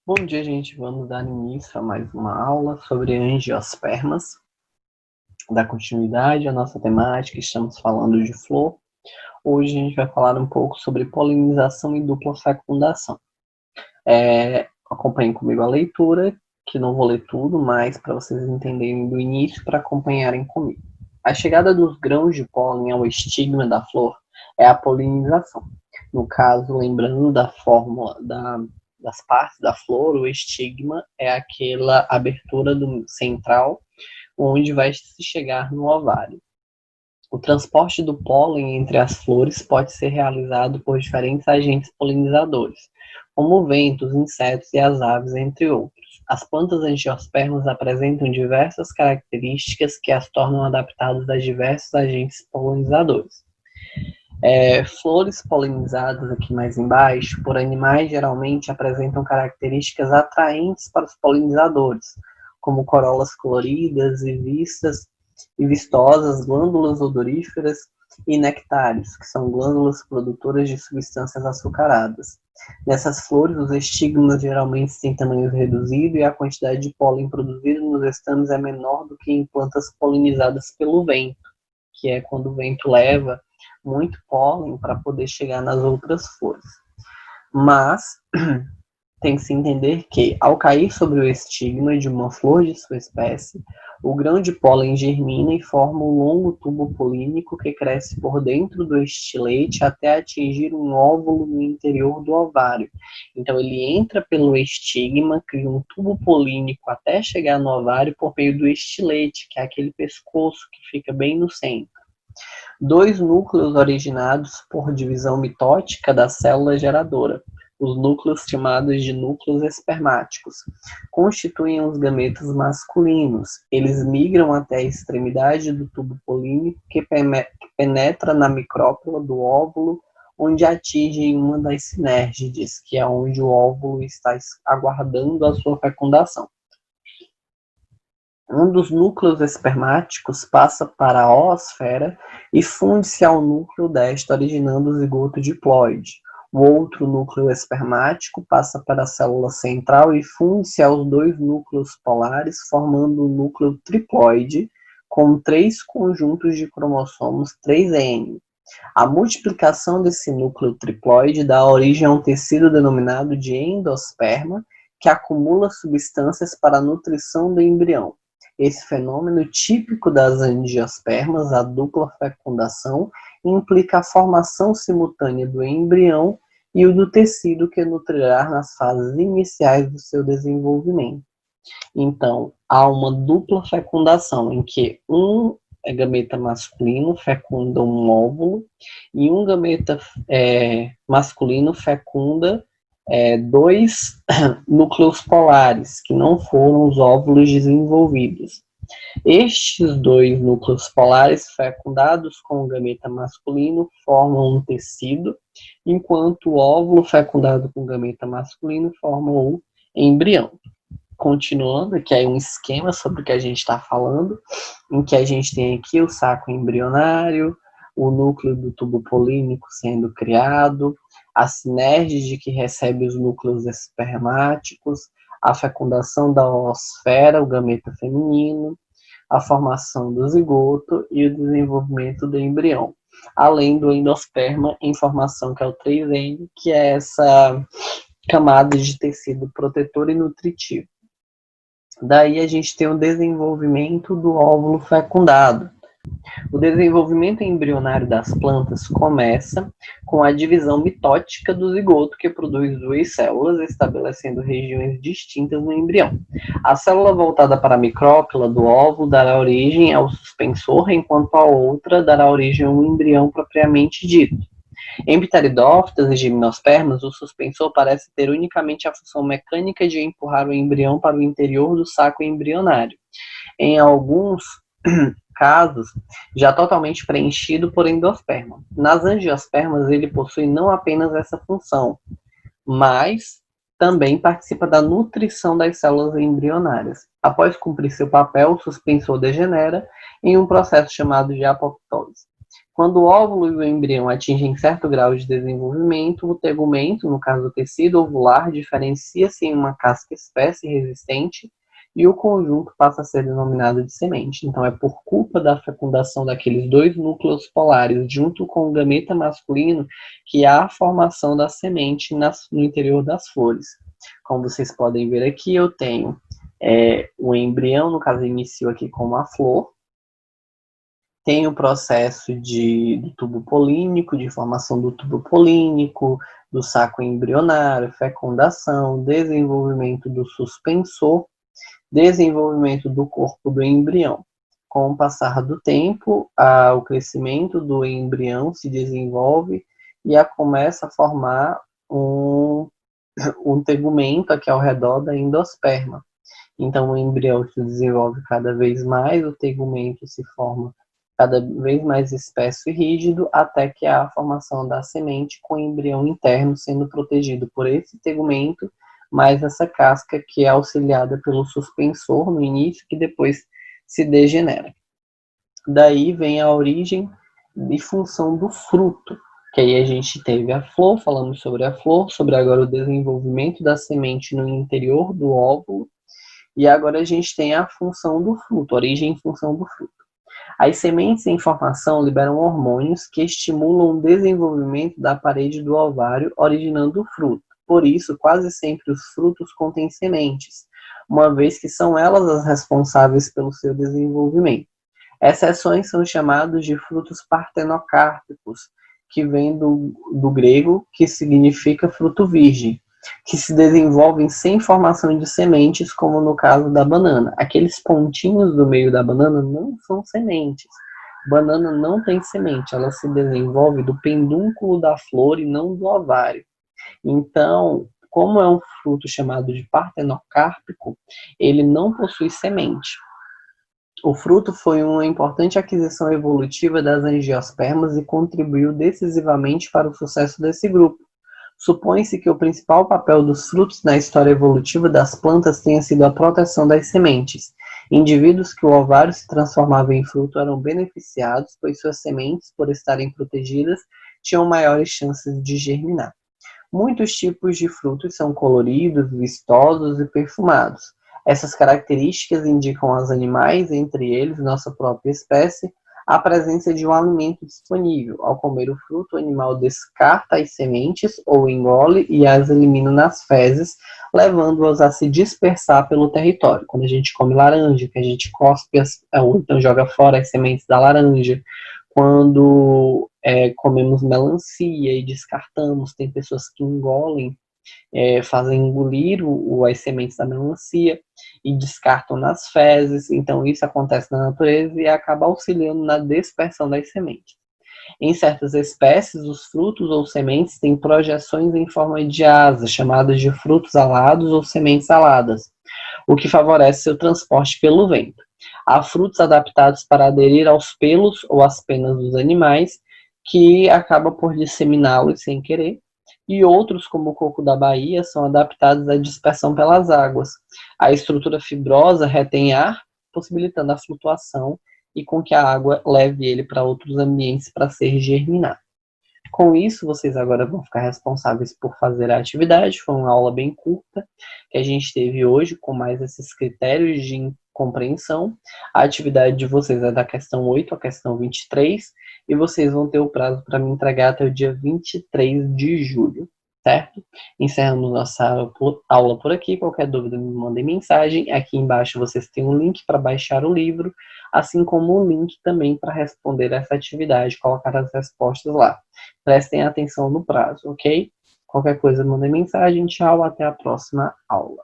Bom dia, gente. Vamos dar início a mais uma aula sobre angiospermas. Da continuidade à nossa temática, estamos falando de flor. Hoje a gente vai falar um pouco sobre polinização e dupla fecundação. Acompanhem comigo a leitura, que não vou ler tudo, mas para vocês entenderem do início, para acompanharem comigo. A chegada dos grãos de pólen ao estigma da flor é a polinização. No caso, lembrando da fórmula das partes da flor, o estigma é aquela abertura central onde vai se chegar no ovário. O transporte do pólen entre as flores pode ser realizado por diferentes agentes polinizadores, como ventos, insetos e as aves, entre outros. As plantas angiospermas apresentam diversas características que as tornam adaptadas a diversos agentes polinizadores. Flores polinizadas aqui mais embaixo por animais geralmente apresentam características atraentes para os polinizadores, como corolas coloridas e vistosas, glândulas odoríferas e nectários, que são glândulas produtoras de substâncias açucaradas. Nessas flores, os estigmas geralmente têm tamanho reduzido e a quantidade de pólen produzido nos estames é menor do que em plantas polinizadas pelo vento, que é quando o vento leva muito pólen para poder chegar nas outras flores. Mas tem que se entender que, ao cair sobre o estigma de uma flor de sua espécie, o grão de pólen germina e forma um longo tubo polínico que cresce por dentro do estilete até atingir um óvulo no interior do ovário. Então, ele entra pelo estigma, cria um tubo polínico até chegar no ovário por meio do estilete, que é aquele pescoço que fica bem no centro. Dois núcleos originados por divisão mitótica da célula geradora, os núcleos chamados de núcleos espermáticos, constituem os gametas masculinos. Eles migram até a extremidade do tubo polínico que penetra na micrópila do óvulo, onde atingem uma das sinérgides, que é onde o óvulo está aguardando a sua fecundação. Um dos núcleos espermáticos passa para a oosfera e funde-se ao núcleo desta, originando o zigoto diploide. O outro núcleo espermático passa para a célula central e funde-se aos dois núcleos polares, formando o núcleo triploide, com 3 conjuntos de cromossomos 3N. A multiplicação desse núcleo triploide dá origem a um tecido denominado de endosperma, que acumula substâncias para a nutrição do embrião. Esse fenômeno típico das angiospermas, a dupla fecundação, implica a formação simultânea do embrião e o do tecido que nutrirá nas fases iniciais do seu desenvolvimento. Então, há uma dupla fecundação, em que um gameta masculino fecunda um óvulo e um gameta masculino fecunda dois núcleos polares, que não foram os óvulos desenvolvidos. Estes dois núcleos polares fecundados com o gameta masculino formam um tecido, enquanto o óvulo fecundado com o gameta masculino forma o embrião. Continuando, aqui é um esquema sobre o que a gente está falando, em que a gente tem aqui o saco embrionário, o núcleo do tubo polínico sendo criado, a sinérgide que recebe os núcleos espermáticos, a fecundação da oosfera, o gameta feminino, a formação do zigoto e o desenvolvimento do embrião, além do endosperma em formação, que é o 3N, que é essa camada de tecido protetor e nutritivo. Daí a gente tem o desenvolvimento do óvulo fecundado. O desenvolvimento embrionário das plantas começa com a divisão mitótica do zigoto, que produz 2 células, estabelecendo regiões distintas no embrião. A célula voltada para a micrópila do óvulo dará origem ao suspensor, enquanto a outra dará origem ao embrião propriamente dito. Em pteridófitas e gimnospermas, o suspensor parece ter unicamente a função mecânica de empurrar o embrião para o interior do saco embrionário. Em alguns casos, já totalmente preenchido por endosperma. Nas angiospermas, ele possui não apenas essa função, mas também participa da nutrição das células embrionárias. Após cumprir seu papel, o suspensor degenera em um processo chamado de apoptose. Quando o óvulo e o embrião atingem certo grau de desenvolvimento, o tegumento, no caso do tecido ovular, diferencia-se em uma casca espessa e resistente e o conjunto passa a ser denominado de semente. Então, é por culpa da fecundação daqueles dois núcleos polares junto com o gameta masculino que há a formação da semente no interior das flores. Como vocês podem ver aqui, eu tenho o embrião, no caso, inicio aqui com uma flor. Tem o processo do tubo polínico, de formação do tubo polínico, do saco embrionário, fecundação, desenvolvimento do suspensor, desenvolvimento do corpo do embrião. Com o passar do tempo, o crescimento do embrião se desenvolve e começa a formar um tegumento aqui ao redor da endosperma. Então, o embrião se desenvolve cada vez mais, o tegumento se forma cada vez mais espesso e rígido, até que há a formação da semente com o embrião interno sendo protegido por esse tegumento, mais essa casca que é auxiliada pelo suspensor no início, que depois se degenera. Daí vem a origem e função do fruto, que aí a gente teve a flor, falamos sobre a flor, sobre agora o desenvolvimento da semente no interior do óvulo, e agora a gente tem a função do fruto, origem e função do fruto. As sementes em formação liberam hormônios que estimulam o desenvolvimento da parede do ovário, originando o fruto. Por isso, quase sempre os frutos contêm sementes, uma vez que são elas as responsáveis pelo seu desenvolvimento. Exceções são chamados de frutos partenocárpicos, que vem do grego, que significa fruto virgem, que se desenvolvem sem formação de sementes, como no caso da banana. Aqueles pontinhos do meio da banana não são sementes. Banana não tem semente, ela se desenvolve do pedúnculo da flor e não do ovário. Então, como é um fruto chamado de partenocárpico, ele não possui semente. O fruto foi uma importante aquisição evolutiva das angiospermas e contribuiu decisivamente para o sucesso desse grupo. Supõe-se que o principal papel dos frutos na história evolutiva das plantas tenha sido a proteção das sementes. Indivíduos que o ovário se transformava em fruto eram beneficiados, pois suas sementes, por estarem protegidas, tinham maiores chances de germinar. Muitos tipos de frutos são coloridos, vistosos e perfumados. Essas características indicam aos animais, entre eles nossa própria espécie, a presença de um alimento disponível. Ao comer o fruto, o animal descarta as sementes ou engole e as elimina nas fezes, levando-as a se dispersar pelo território. Quando a gente come laranja, que a gente cospe ou então joga fora as sementes da laranja. Quando comemos melancia e descartamos, tem pessoas que engolem, fazem engolir as sementes da melancia e descartam nas fezes. Então isso acontece na natureza e acaba auxiliando na dispersão das sementes. Em certas espécies, os frutos ou sementes têm projeções em forma de asa, chamadas de frutos alados ou sementes aladas, o que favorece seu transporte pelo vento. Há frutos adaptados para aderir aos pelos ou às penas dos animais, que acaba por disseminá-los sem querer, e outros, como o coco da Bahia, são adaptados à dispersão pelas águas. A estrutura fibrosa retém ar, possibilitando a flutuação e com que a água leve ele para outros ambientes para ser germinado. Com isso, vocês agora vão ficar responsáveis por fazer a atividade. Foi uma aula bem curta que a gente teve hoje, com mais esses critérios de compreensão. A atividade de vocês é da questão 8 à questão 23, e vocês vão ter o prazo para me entregar até o dia 23 de julho, certo? Encerramos nossa aula por aqui. Qualquer dúvida, me mandem mensagem. Aqui embaixo vocês têm um link para baixar o livro, assim como um link também para responder essa atividade, colocar as respostas lá. Prestem atenção no prazo, ok? Qualquer coisa, mandem mensagem. Tchau, até a próxima aula.